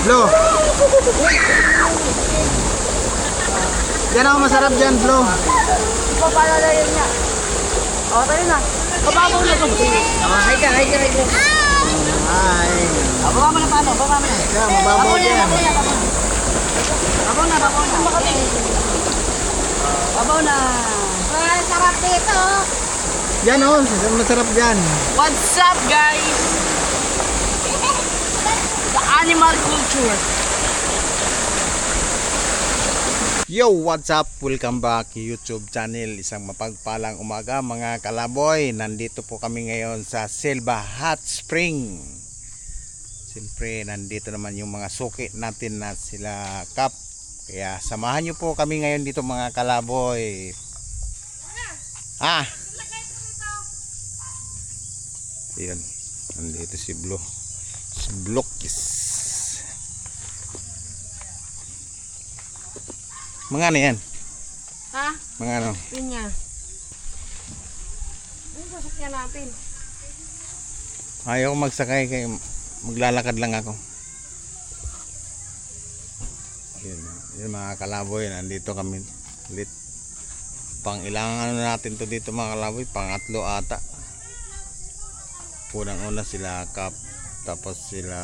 Blo. Yan ako masarap dyan, Blo. Papalalayan niya. O, tayo na. Bababaw na ito. Hi ka. Ay. Baba mo na paano? Baba mo na. Yan, mababaw dyan. Babaw na. Babaw na. Sarap dito. Yan o, masarap dyan. What's up, guys? The animal culture. Yo, what's up? Welcome back YouTube channel. Isang mapagpalang umaga mga kalaboy. Nandito po kami ngayon sa Selva Hot Spring. Siyempre, nandito naman yung mga suki natin na sila Kap. Kaya samahan nyo po kami ngayon dito mga kalaboy. Ayan, nandito si Blo. Si Blokis. Mga ano yan? Ha? Mga ano? Pinya. Ano sasakyan natin? Ayaw ko magsakay kay maglalakad lang ako. Yun mga kalaboy, nandito kami ulit. Pang ilang ano natin to dito mga kalaboy, pangatlo ata. Unang-una sila Kap, tapos sila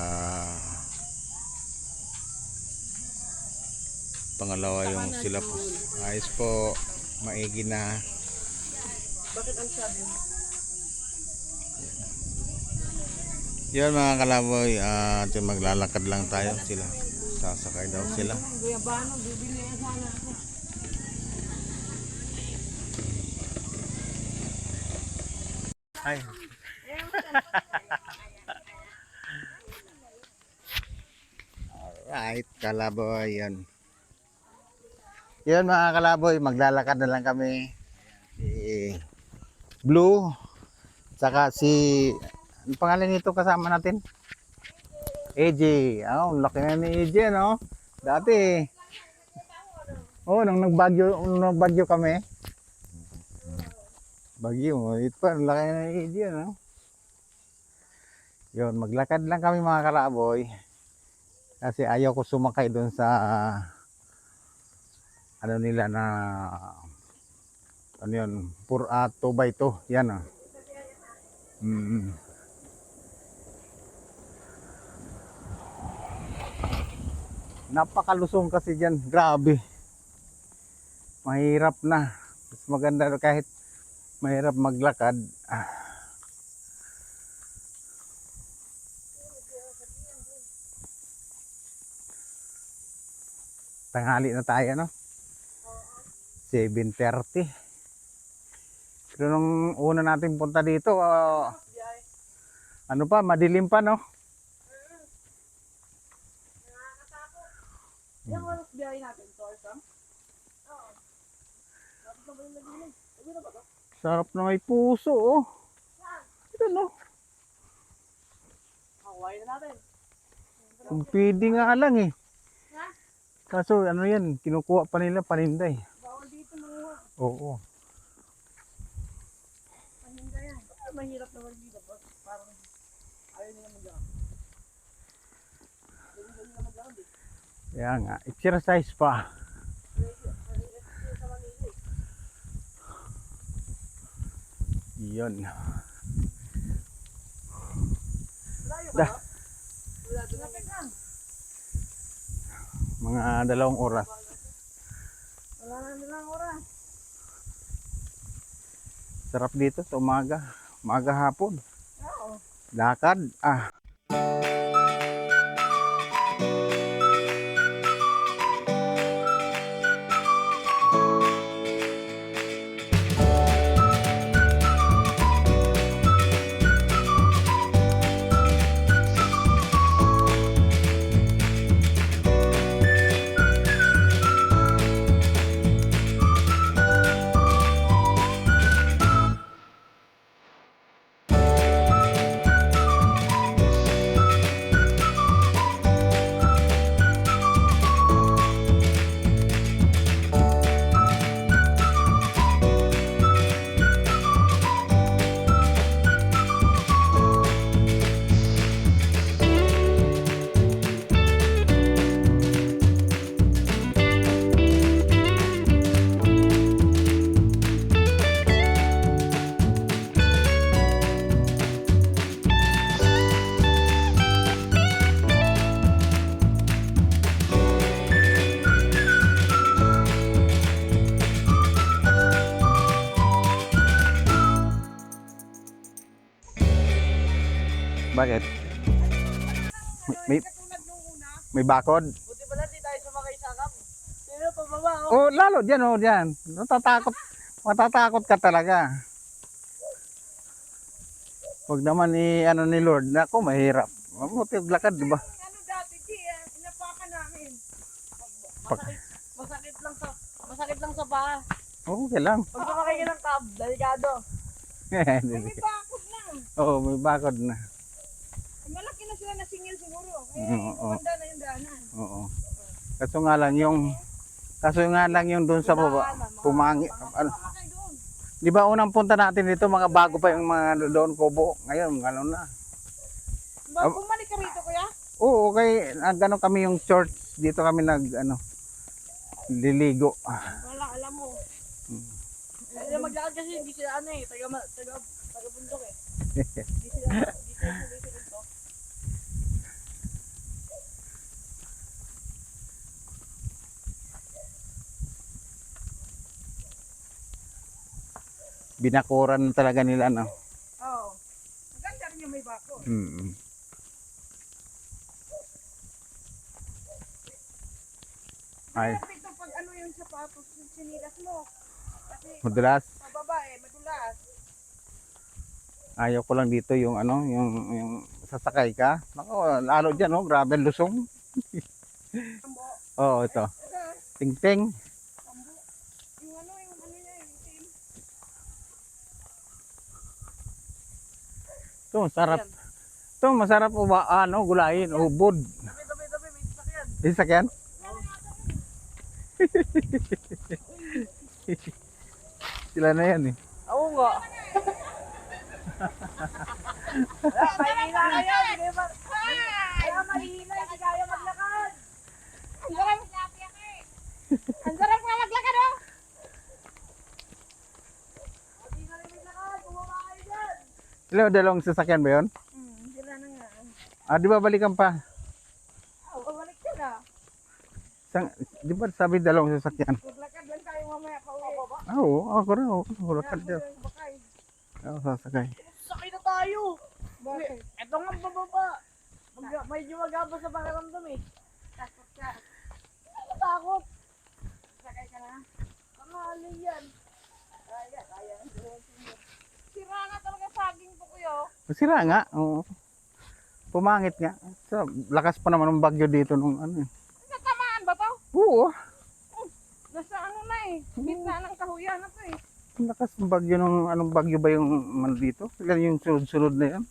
pangalawa yung sila po. Ayos po, maigi na. Bakit ang sabi mo? Yun mga kalaboy, maglalakad lang tayo sila. Sasakay daw sila. Guyabano, bibili na sana ako. Ay. Alright, kalaboy, yun. Yun mga kalaboy, maglalakad na lang kami. Si Blue, saka si, ano pangalan nito kasama natin? AJ. Ang laki na ni AJ, no? Dati, nung nagbagyo kami. Bagyo, ito pa, ang laki na ni AJ, no? Yun, maglakad lang kami mga kalaboy. Kasi ayaw ko sumakay doon sa ano nila na ano yun, 2x2 yan ah. Napakalusong kasi dyan, grabe, mahirap na. Mas maganda kahit mahirap maglakad. Tanghali na tayo, no? 7:30. Pero nung una natin punta dito, ano pa, madilim pa, no? Yung oras biyahe natin, Torsa? Oo. Sarap na may puso, oh. Ito, no? Hawaii na natin. Kung pwede nga lang, eh. Kaso, ano yan, kinukuha pa nila paninday. Bawal dito mga Oo. paninda yan. Mahirap naman dito. Parang ayaw nila mag-gawin. Kaya nga, exercise pa. Yun. Mga 2 oras. Wala na nilang oras. Sarap dito sa umaga. Umaga hapon. Oo. Lakad. Bakit? May bakod? Buti pala di tayo sumakay sa kap. Sino pababa oh. Oh, lalo dyan, oh, dyan. Matatakot ka talaga. Huwag naman ano ni Lord. Nako, mahirap. Mabuti maglakad, di ba? Ano dati, G, inapakan namin. Masakit lang sa paa. Okay lang. Pag sumakay ka ng kap, delikado. May bakod lang. Oo, may bakod na. Malaki na sila na singil siguro. Oo. Maganda na yung daanan. Oo. Kaso nga lang yung doon sa baba, pumangi. Ano, Sakay doon. di ba unang punta natin dito, mga bago pa yung mga doon, Kubo. Ngayon, ano na. Bumalik ka rito, kuya? Oo, okay. Ano kami yung church. Dito kami liligo. Wala, alam mo. Hindi maglakad kasi hindi sila ano eh, taga bundok eh. Hindi sila dito. Binakuran talaga nila, no? Oo. Maganda rin yung may bakod. Mm. Ay, Kaya dito pag ano yung sapatos, yung sinilas mo. Kasi madulas. pababa madulas. Ayaw ko lang dito yung yung sasakay ka. Nako, lalo diyan, oh, grabe lusong. Oo, ito. Ting-ting. Yung ano niya, yung team. Ito, sarap. Ito, masarap gulayin, ubod. Tabi, may sasakyan. May sakyan? Sila na yan eh. Oo nga. Mahina kayo, kaya mahina, hindi kaya maglakad. Ang sarap nga maglakad, oh! Hindi na rin maglakad, bumaba kayo dyan. Sila dalawang sasakyan ba yun? Sila na nga. Di ba balikan pa? Balik ka na. Di ba sabi dalawang sasakyan? Maglakad lang tayo mamaya pa uwi. Oo, ako rin. Ako lakad dyan. Bakay. Ako sasakay. Sakay na tayo. Bakit? Ito nga bababa. Medyo magaba sa pakiramdam eh. Takot ka. Takot. Sakay ka na. Kamali yan. Kaya. Sira nga talaga saging po kuya. Masira nga. Oo. Pumangit nga. So, lakas pa naman ng bagyo dito nung ano eh. Natamaan ba to? Oo. Nasa ano na eh. Gitna ng kahuyan na to eh. Ang lakas ng bagyo nung anong bagyo ba yung dito? Sila yung sunod-sunod na yan.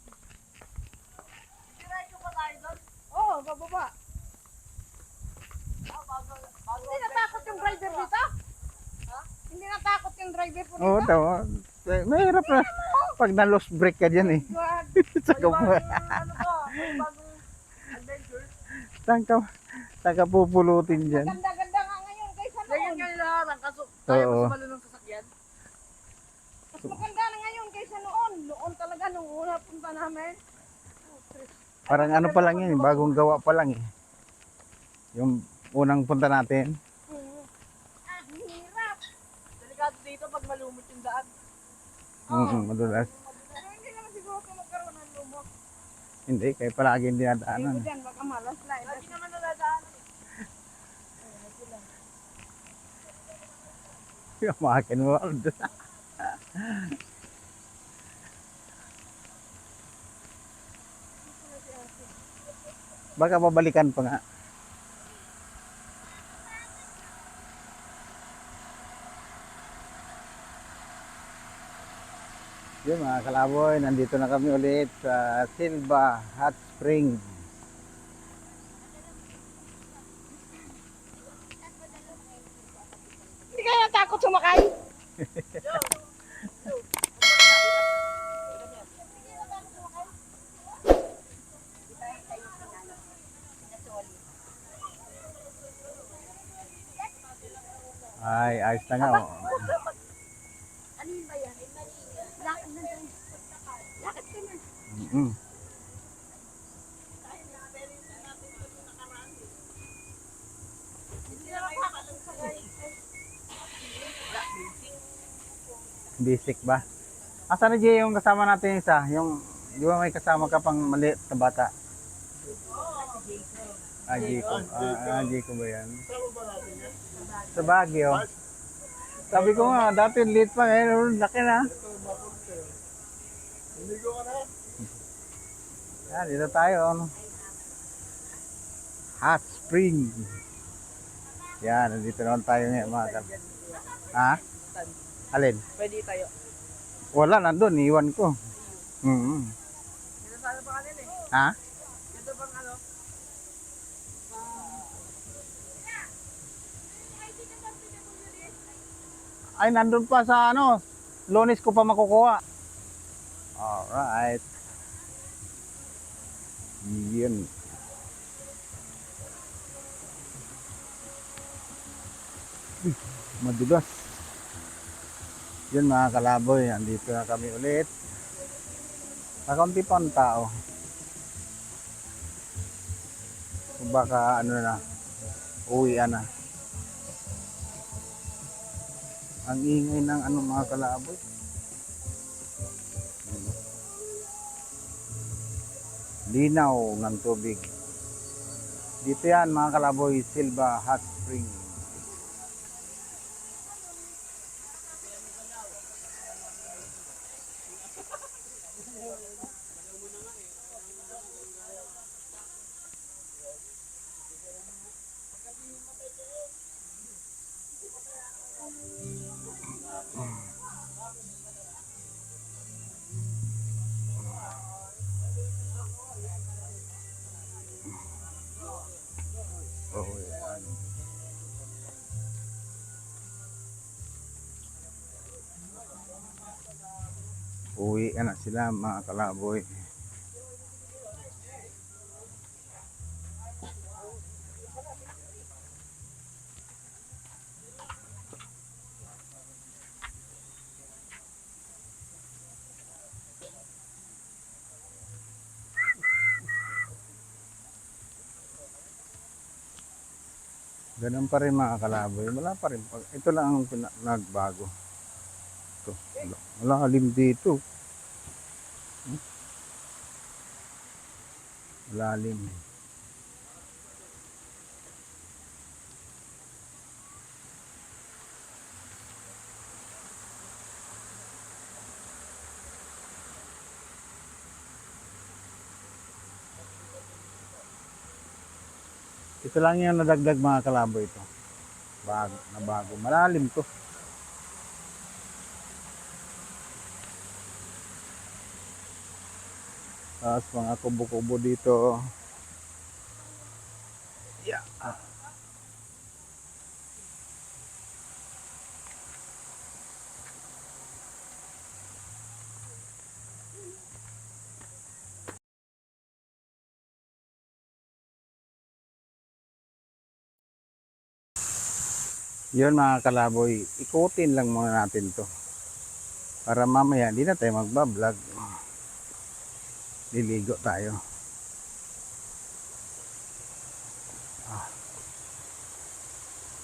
Diretso pa tayo doon. Oo, bababa. Bago Hindi natakot yung driver dito? Hindi natakot yung driver po Oo, dito? tama. Mahirap na. Pag na-lost break ka dyan eh. God. Saka mo. ano to, bagong adventure. Saan ka pupulutin dyan? Ganda-ganda nga ngayon kaysa Ganyan noon. ngayon lahat, ang kaso, tayo Oo. mas malunong sasakyan. Mas maganda na ngayon kaysa noon. Noon talaga nung una punta namin. Parang ano pa lang yan, bagong gawa pa lang eh. Yung unang punta natin. Ang hirap. Delikado dito pag malumot yung daan. Madulas. Pero hindi naman siguro kung magkaroon ng lumot. Hindi, kaya palagi yung Dito dinadaanan. dyan, baka malandslide. Lagi naman naladaanan eh. Makin mo. Baka babalikan pa nga. Yun mga kalaboy, nandito na kami ulit sa Silva Hot Spring. Hindi kayo natakot sumakay? Ay, ayos na nga. Oh. Ano yun ba yan? Lakad na dyan. Lakad ka na. Mm. Basic ba? Asan na Jay yung kasama natin isa? Yung Di ba may kasama ka pang maliit na bata? Jacob. Jacob ba yan? Sa Baguio. Sabi ko nga, dati liit pa ngayon, laki na. Yan, dito tayo. Ano? Hot Spring. Yan, nandito naman tayo ngayon mga kal. Ha? Alin? Pwede tayo. Wala, nandun, iwan ko. Dito sana pa kanil eh. Ha? Dito pang ano. Ay, nandun pa sa ano, Lunes ko pa makukuha. Alright. Yun. Uy, madulas. Yun mga kalaboy, andito na kami ulit. Kakunti pa ang tao. Baka ano na, uwian na. Ang ingay ng ano mga kalaboy. Linaw ng tubig. Dito yan mga kalaboy, Silva Hot Spring. Oh, yan. Uwi na sila mga kalaboy. Ganun pa rin mga kalaboy. Wala pa rin. Ito lang ang nagbago. Ito. Wala alim dito. Lalim. Ito lang yung nadagdag mga kalaboy ito. Bago. Malalim to. Tapos mga kubo-kubo dito. Yeah. Yun mga kalaboy, ikutin lang muna natin to. Para mamaya hindi na tayo magbablog. Liligo tayo.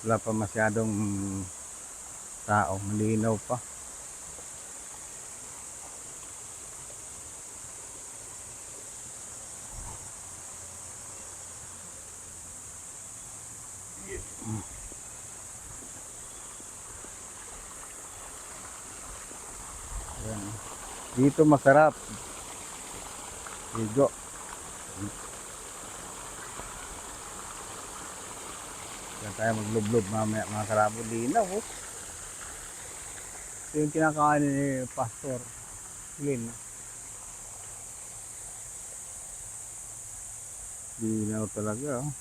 Wala pa masyadong tao, malinaw pa. Ayan. Dito masarap. Ligo. Diyan tayo maglublob mamaya mga karabo. Linaw. Oh. Ito yung kinakain ni Pastor Lin. Linaw talaga. Oh.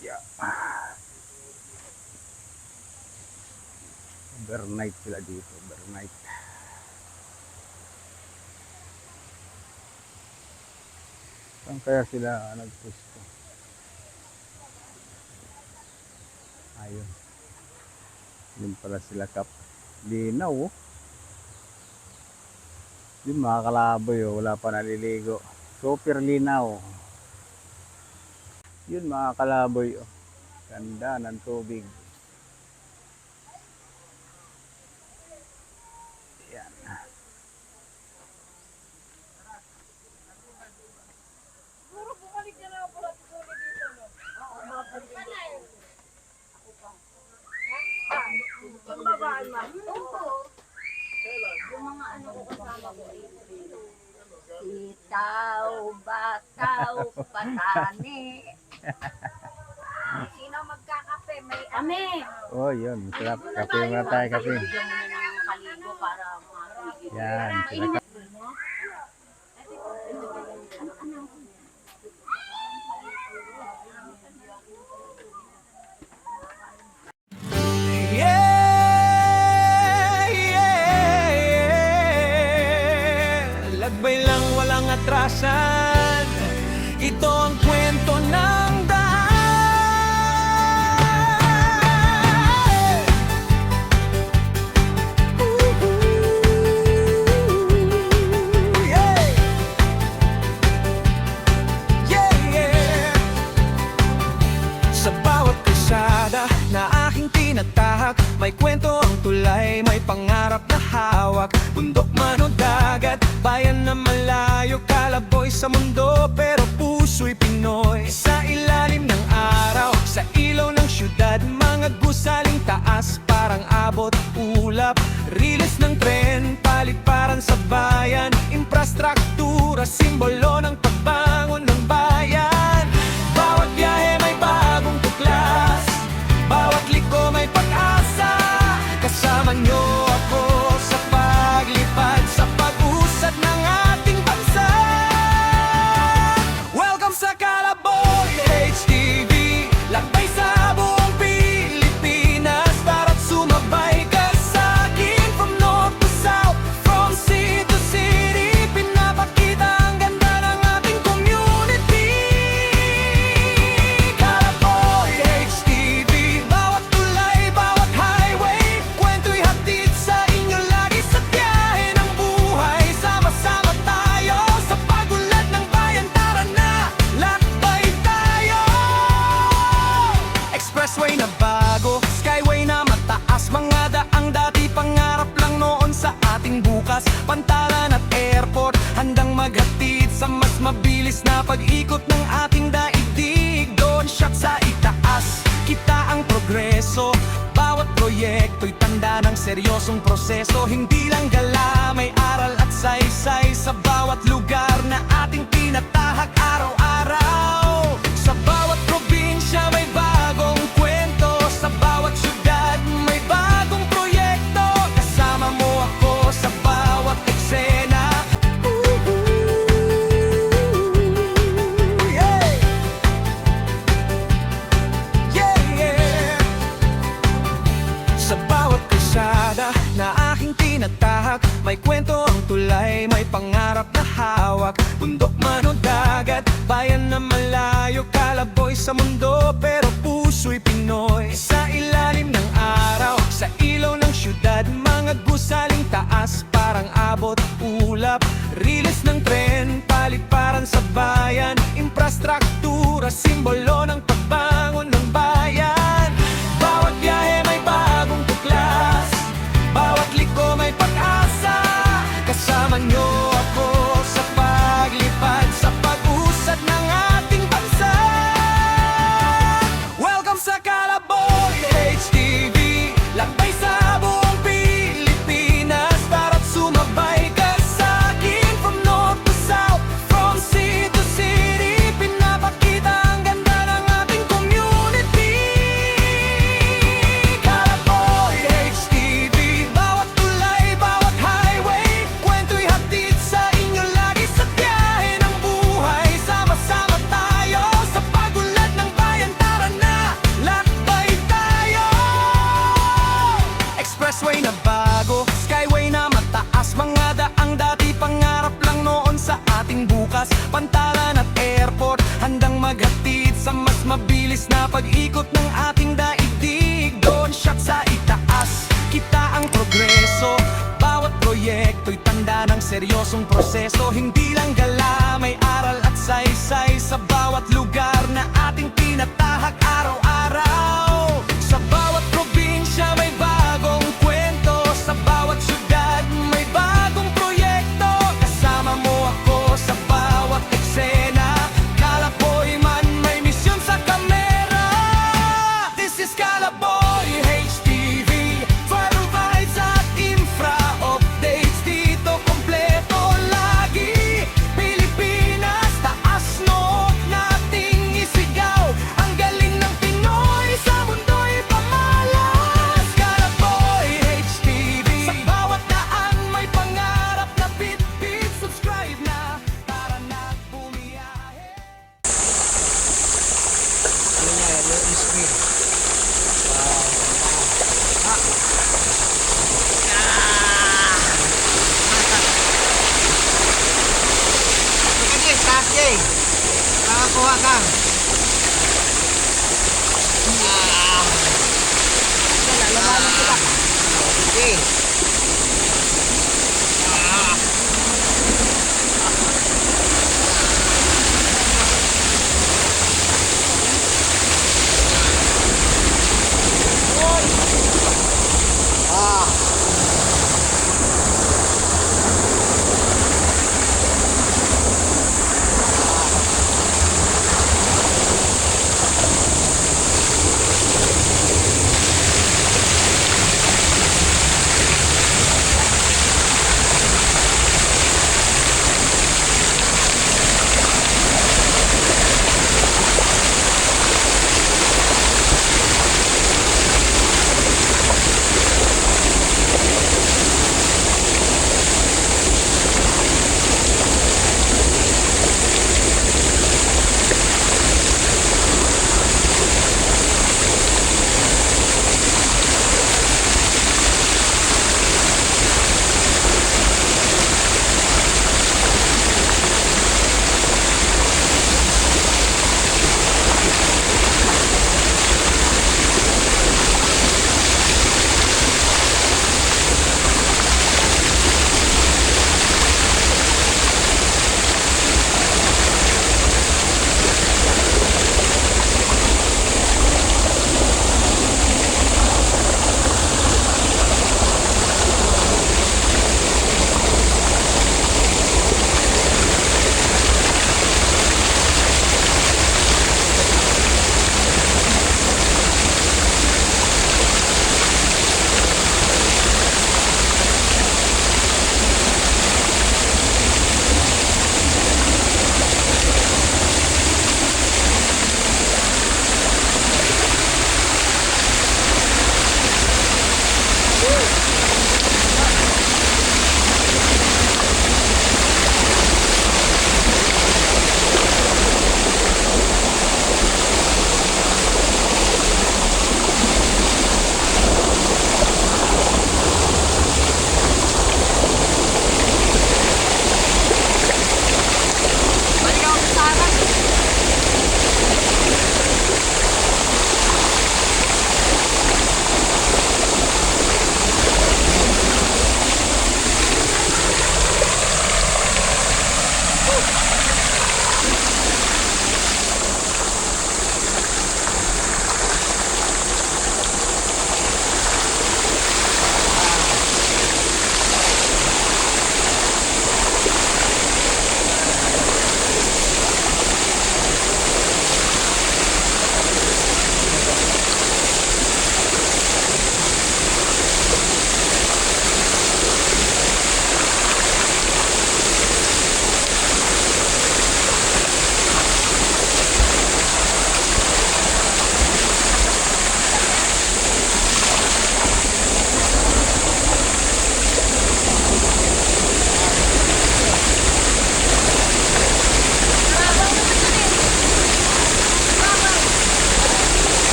Yeah. Overnight sila dito. Overnight. Saan kaya sila nagpusto? Ayun. Yun pala sila kap. Linaw oh. Yun mga kalaboy oh. Wala pa naliligo. Super linaw. Yun mga kalaboy oh. Ganda ng tubig. Sitaw, bataw, patani. Sino magkakape? May kami. Oh, yun. Masarap. Kape muna tayo, kape. Bigyan mo na ng kaligo para makakigil. Yan. Sila Lagbay lang walang atrasan. Ito ang kwento ng daan. Yeah. Yeah, yeah. Sa bawat kalsada na aking tinatahak, may kwento ang tulay, may pangarap na hawak. Bundok man o dagat, bayan na malayo, kalaboy sa mundo, pero puso'y Pinoy. Sa ilalim ng araw, sa ilaw ng syudad, mga gusaling taas, parang abot ulap. Riles ng tren, paliparan sa bayan, infrastruktura, simbolo ng pagbangon ng bayan. Bawat biyahe may bagong tuklas, bawat liko may pag-asa. Kasama nyo ako sa paglipad, sa pag-usad ng ating bansa. Welcome sa Kalaboy HTV, lakbay sa buong Pilipinas. Tara't sumabay ka sa akin, from north to south, from sea to city. Pinapakita ang ganda ng ating community. Kalaboy HTV, bawat tulay, bawat highway, kwento'y hatid sa inyo lagi sa biyahe ng buhay. Sama-sama tayo sa pag-unlad ng bayan. Tara na, lakbay tayo. Expressway na bago, skyway na mataas, mga daang dati pangarap lang noon sa ating bukas. Pantalan at airport, handang maghatid sa mas mabilis na pag-ikot ng ating daigdig. Doon siya sa itaas, kita ang progreso. Bawat proyekto'y tanda ng seryosong proseso. Hindi lang gala, may aral at saysay sa bawat lugar na ating tinatahak araw-araw. Sa bawat probinsya may bagong kwento, sa bawat syudad may bagong proyekto. Kasama mo ako sa bawat eksena. Yeah. Yeah, yeah. Sa bawat kalsada na aking tinatahak, may kwento ang tulay, may pangarap na hawak. Bundok man o dagat, bayan na malayo, kalaboy sa mundo, pero puso'y Pinoy. Sa ilalim ng araw, sa ilaw ng syudad, mga gusaling taas, parang abot ulap. Riles ng tren, paliparan sa bayan, infrastruktura, simbolo ng pagbangon ng bayan. Bawat biyahe may bagong tuklas, bawat liko may pag-asa. Kasama nyo ako sa paglipad, sa pag-usad ng ating bansa. Welcome sa Kalaboy HTV, lakbay sa buong Pilipinas. Tara't sumabay ka sa akin, from north to south, from sea to city. Pinapakita ang ganda ng ating community. Kalaboy HTV, bawat tulay, bawat highway, kwento'y hatid sa inyo lagi sa biyahe ng buhay. Sama-sama tayo sa pag-unlad ng bayan. Tara na, lakbay tayo. Expressway na bago, skyway na mataas, mga daang dati pangarap lang noon sa ating bukas. Pantalan at airport, handang maghatid sa mas mabilis na pag-ikot ng ating daigdig. Doon siya sa itaas, kita ang progreso. Bawat proyekto'y tanda ng seryosong proseso. Hindi lang gala, may aral at saysay sa bawat lugar na ating tinatahak araw-araw. Sa bawat probinsya may bagong kwento, sa bawat syudad may bagong proyekto. Kasama mo ako sa bawat eksena, kalaboy man may misyon sa kamera. This is Kalaboy HTV, viral vibes at infra updates. Dito kompleto lagi, kuha ka. Lalabanan sila. Okay.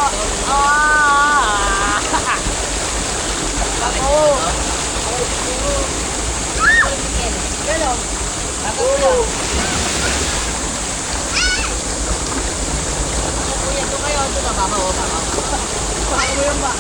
Oo. Gano'n? Baka mo yun ba?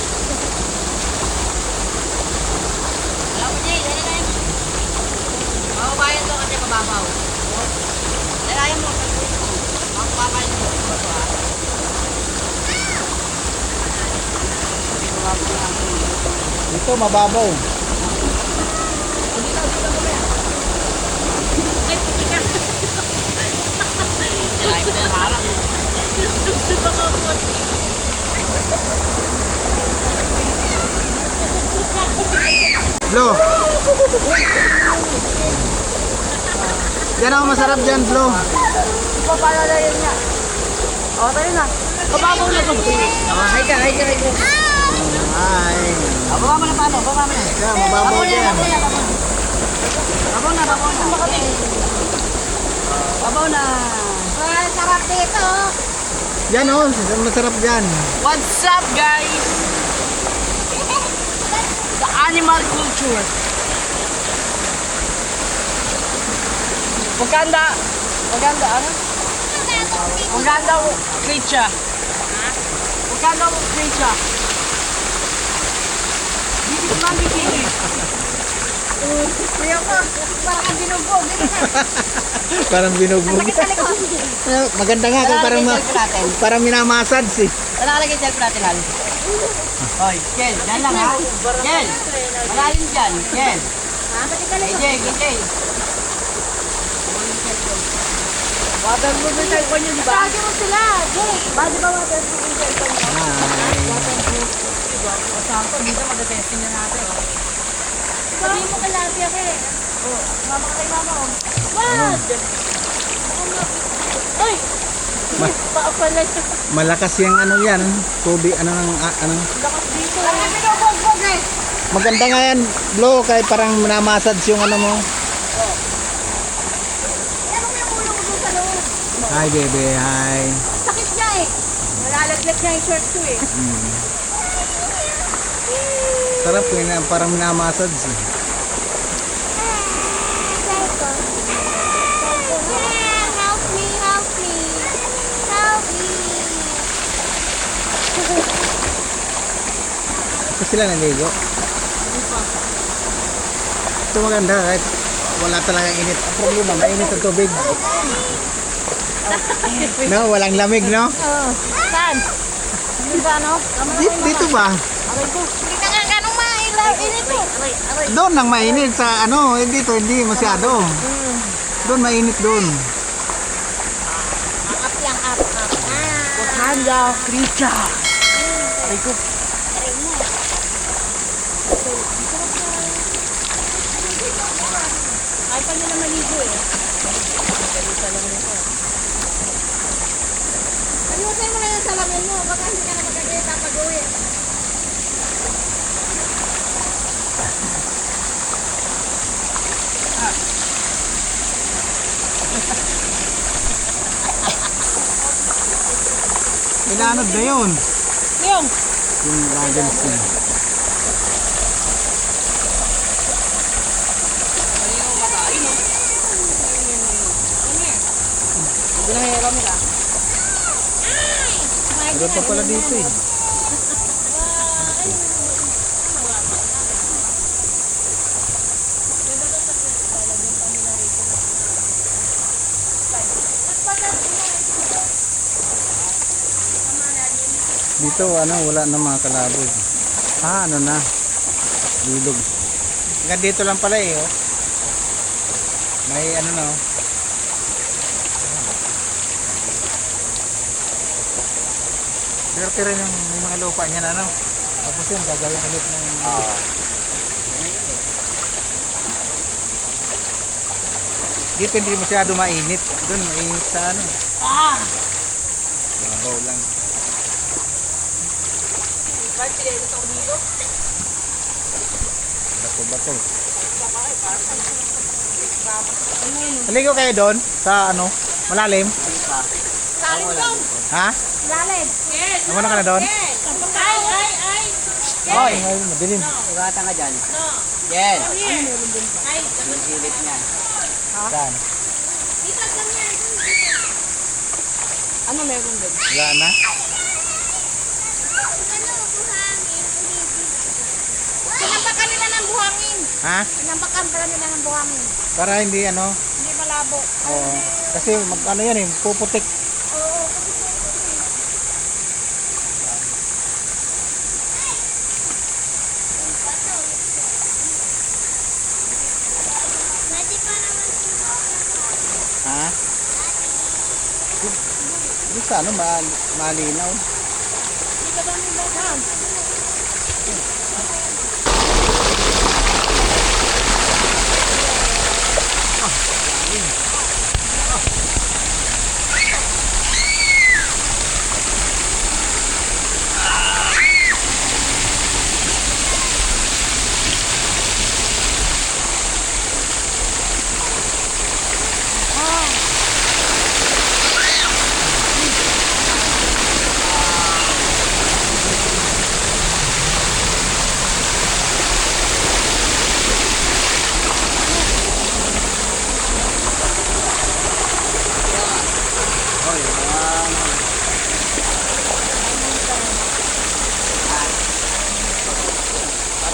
Dito mababaw. Flo. Yan ako masarap dyan, Flo. Papalalayan niya. O, tayo na. Bababaw na to. Hi ka. Hi. Baba mo na paano? Baba mo na. Yan, mababaw dyan. Babaw na. Babaw na. Ay, sarap dito. Yan oh, masarap dyan. What's up, guys? The animal culture. Maganda ano? Maganda creature. Maganda creature. Dito ko lang bibili. Kuya ko, parang binubog. Parang binugbog. Sakit sa likod. Maganda nga kung parang minamassage eh. Saan nakalagay yung cellphone natin, Hal? Hoy, Kel, dyan lang ha. Kel, malalim dyan. Kel. Jay. Waterproof yung cellphone nyo, di ba? Tawagin mo sila, Jay. Di ba waterproof yung cellphone mo? Waterproof. Sakto, dito mag-testing na natin. Sabihin mo kay Latia, eh. Mama ka kay mama, oh. Wag! Ay! Paapala siya. Malakas yung ano yan, tubig, ano. Lakas dito. Parang binubugbog eh. Maganda nga yan, Flo, kahit parang minamassage yung ano mo. Ano mo yung ulo ko dun sa loob? Hi, baby, hi. Sakit niya eh. Nalalaglag niya yung shirt ko eh. Sarap yun, parang minamassage eh. Help me. Ito sila naligo. Ito maganda kahit wala talagang init. Ang problema, mainit ang tubig. No, walang lamig, no? Saan? Dito ano? Dito ba? Hindi na nga ganong mailaw. Inito. Doon lang mainit sa ano, dito hindi masyado. Doon mainit doon. Up lang, up. Wakanda creature. Aray ko. Ay pa nila maligo eh. Ayusin mo na yung salamin mo. Baka hindi ka na magkakita pag-uwi. Inanod na yun. Yung. Yung goggles niya. Ginahero nila. Meron pa pala dito eh. Dito ano, wala na mga kalaboy. Ano na. Bilog. Hanggang dito lang pala eh, oh. May ano na, oh. Pero rin yung may mga lupa niyan, ano. Tapos yun, gagawin ulit ng... Dito hindi masyado mainit. Doon mainit sa ano. Babaw lang. Bakit pinili sa dito? Bato-bato. Haligo kayo doon sa ano, malalim. Lalim doon. Ha? Lalim. Yes. Naman ka na doon? Yes. Ay. Ay, madilim. Sugatan ka dyan. No. Yes. Come here. Ay, Yung silip niya. Saan? Dito lang yan. ano meron din? Wala na? Ano, buhangin. Sinampakan nila ng buhangin. Ha? Sinampakan pala nila ng buhangin. Para hindi ano. Hindi malabo. Oo. Kasi ano yan eh, puputik. Oo. Pwede pa naman Ha? Di sa ano, malinaw. Hindi ka ba may bagan?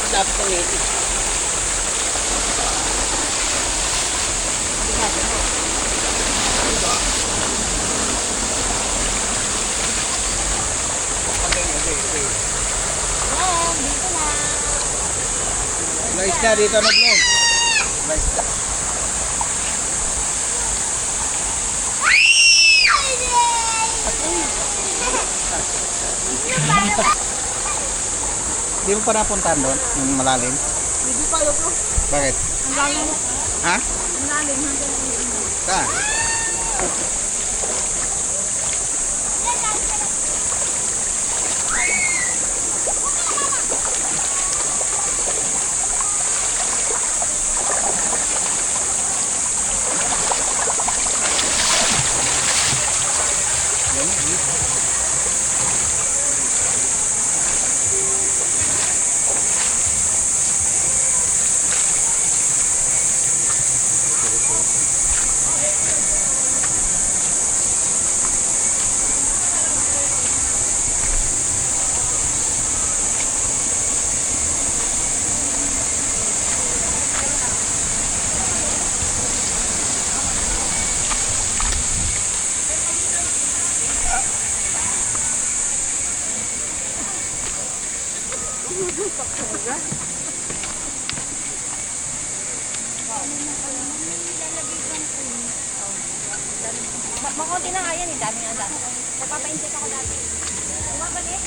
Tapos ko nito. Guys na dito na vlog. Di mo pa napuntahan doon, yung malalim? Hindi pa yun. Bakit? Ang lalim. Ha? Ang lalim. Hanggang Saan? Makunti na nga yan eh. Dami nga dami. Napapainject ako dati. Bumabalik.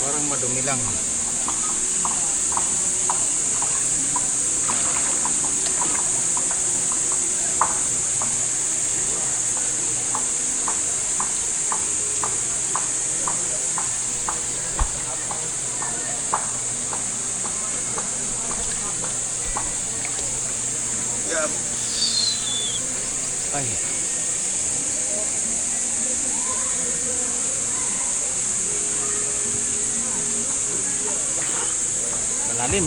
Parang madumi lang. Ay. Malalim.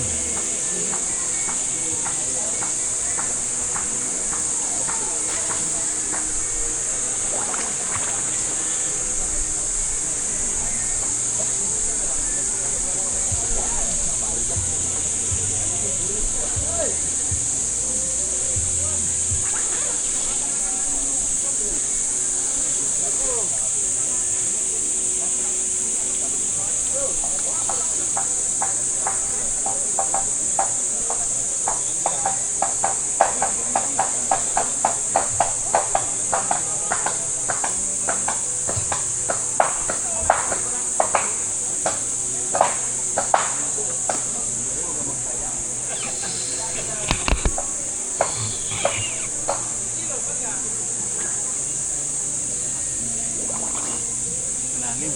Malalim.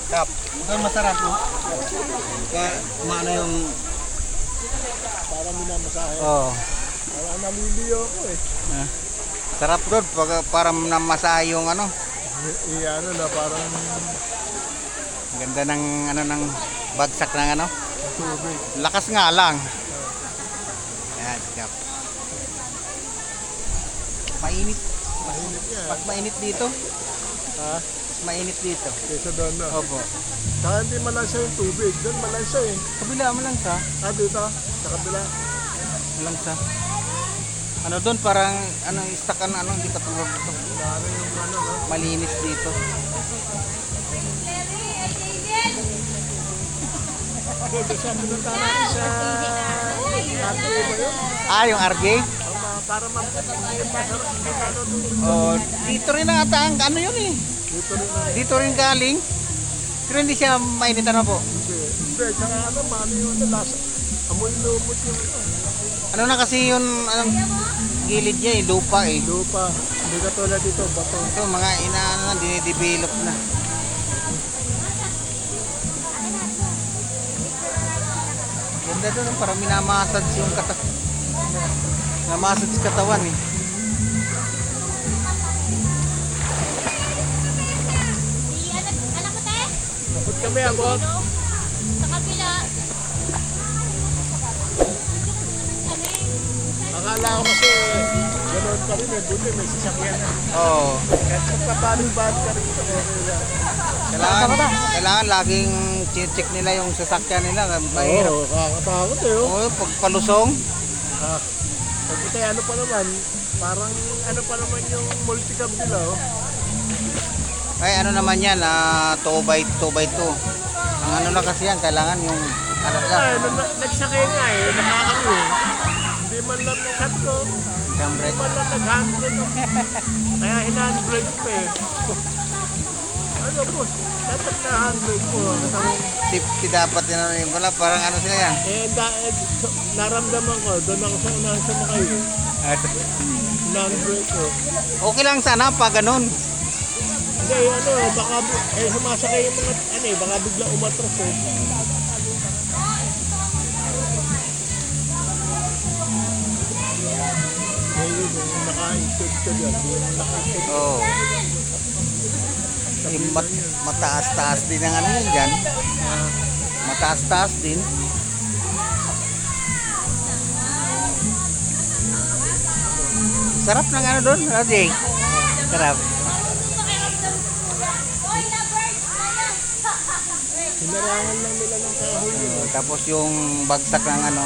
Kap, mukhang masarap no? Kaya maano yung... Para minamasahe. Oh, Para namiliyo ako eh. sarap doon para namasa yung ano. Ano na parang Ganda ng ano ng bagsak ng ano. tubig. Lakas nga lang. Ayan, Kap. Mainit. Mainit yan. Mas mainit dito. Ha? Mas mainit dito. Kaysa doon na. Opo. Saka hindi malansa yung tubig. Doon malansa eh. Kabila mo lang sa. Dito. Sa kabila. Lang sa. Ano doon parang ano stuck ano hindi katulad dito. Lalo yung ano no. Malinis dito. Doon sa pinunta natin sa RJ ba yun? Ah, yung RJ? Para masarap hindi lalo doon. Oh, dito rin ata ang ano yun eh. Dito rin na. Dito rin galing. Pero hindi siya mainit ano po. Hindi. Hindi. Saka ano, mali yung lasa. Amoy lumot yung ano. Ano na kasi yun, anong gilid niya eh, lupa eh. Lupa. Hindi ka tulad dito, bato. Ito mga inaano na, dinidevelop na. Ganda doon, parang minamassage yung minamassage katawan eh. Anak ko, te? Kapot kami, abot. Sa kabila. Akala ko kasi ganoon pa rin eh. Buti may sasakyan na. Oo. Kahit magpapaling-balik ka rito. Okay lang. Kailangan laging check nila yung sasakyan nila. Mahirap. Oo, kakatakot eh. Oh. Oo, pag palusong. Ah, pagkita ano pa naman, parang ano pa naman yung multicab nila oh. Ay ano naman yan, 2x2. Ang ano lang kasi yan, kailangan yung ano lang. Ay, nagsakay nga eh, nakakano eh. Hindi man lang nakat ko, Siyempre, hindi man lang nag-handbrake ko. Kaya hinandbrake ko eh. Ano boss, dapat na handbrake ko. safety dapat yun ano yun. Wala, parang ano sila yan. Naramdaman ko, doon ako sa unahan sumakay eh. Hinandbrake ko. Okay lang sana pag ganun. Hindi, ano, baka sumasakay yung mga, ano eh, baka bigla umatras eh. Ngayon, kung naka-insert ka dyan, hindi mo naka-insert. Oo. Mataas-taas din ang ano yun dyan. Mataas-taas din. Sarap ng ano doon, Rodney. Sarap. Hinarangan lang nila ng kahoy yun. Tapos yung bagsak ng ano.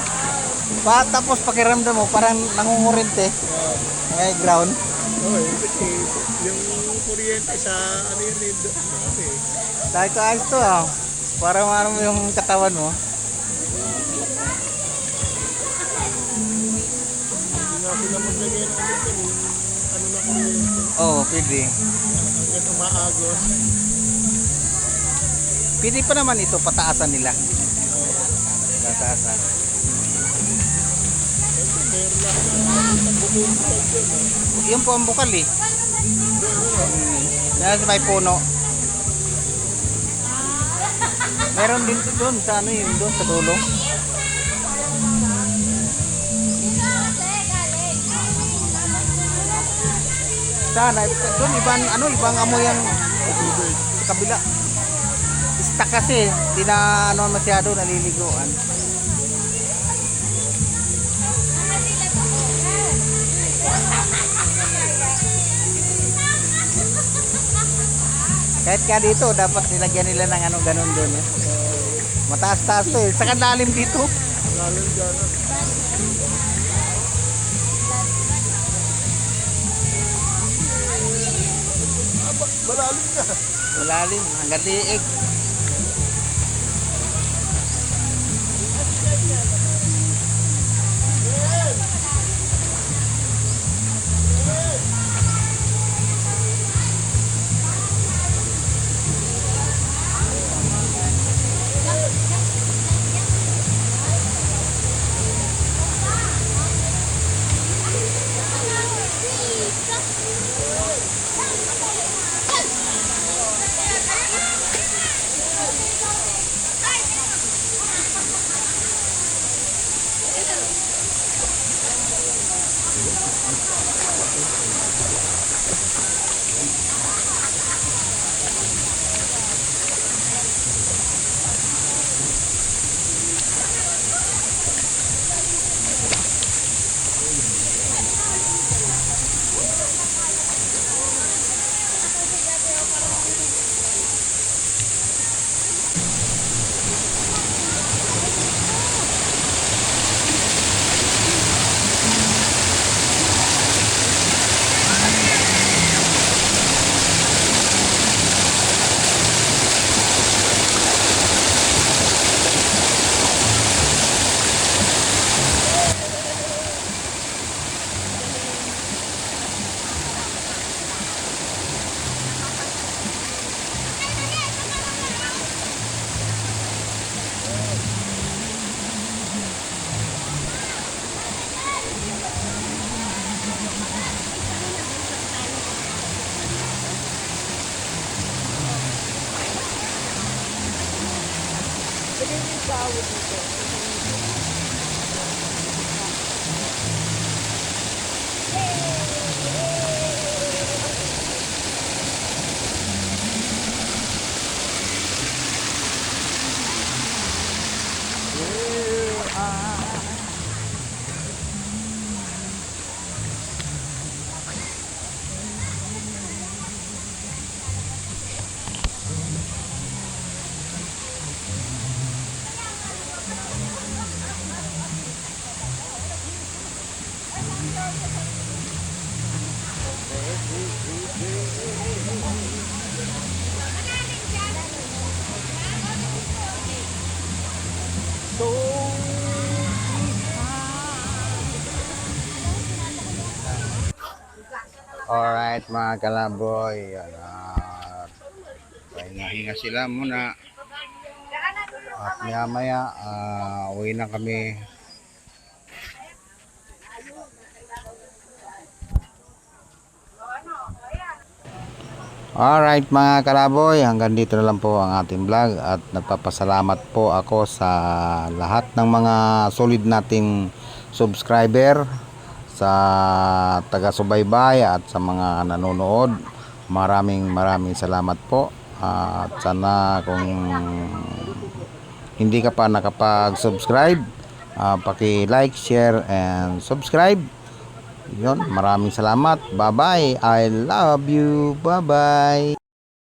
Tapos pakiramdam mo, parang nangungurente. May ground. Oo, kasi yung kuryente sa ano yun eh, ano eh. Dahil ko ayos to ah. Para maano mo yung katawan mo. Hindi nga sila maglagay ng ano dyan, yung ano na kuryente. Oo, pwede. Hanggang umaagos. Pwede pa naman ito, pataasan nila. Pataasan. Ito, meron lang na Yun po ang bukal eh. Dahil sa may puno. Meron din doon sa ano yun, doon sa dulo. Sana, doon ibang amoy ang sa kabila. Ista kasi, di na ano masyado naliliguan. Kahit ka dito, dapat nilagyan nila ng ano ganun doon. Eh. Mataas-taas to eh. Saka lalim dito. Lalim dyan. Malalim na. Malalim, hanggang liig. Alright mga kalaboy, hinga sila muna at maya maya uwi na kami. Alright mga kalaboy, hanggang dito na lang po ang ating vlog at nagpapasalamat po ako sa lahat ng mga solid nating subscriber, sa taga-subaybay at sa mga nanonood. Maraming salamat po. At sana kung hindi ka pa nakapag-subscribe, paki-like, share and subscribe. Yun, maraming salamat. Bye-bye. I love you. Bye-bye.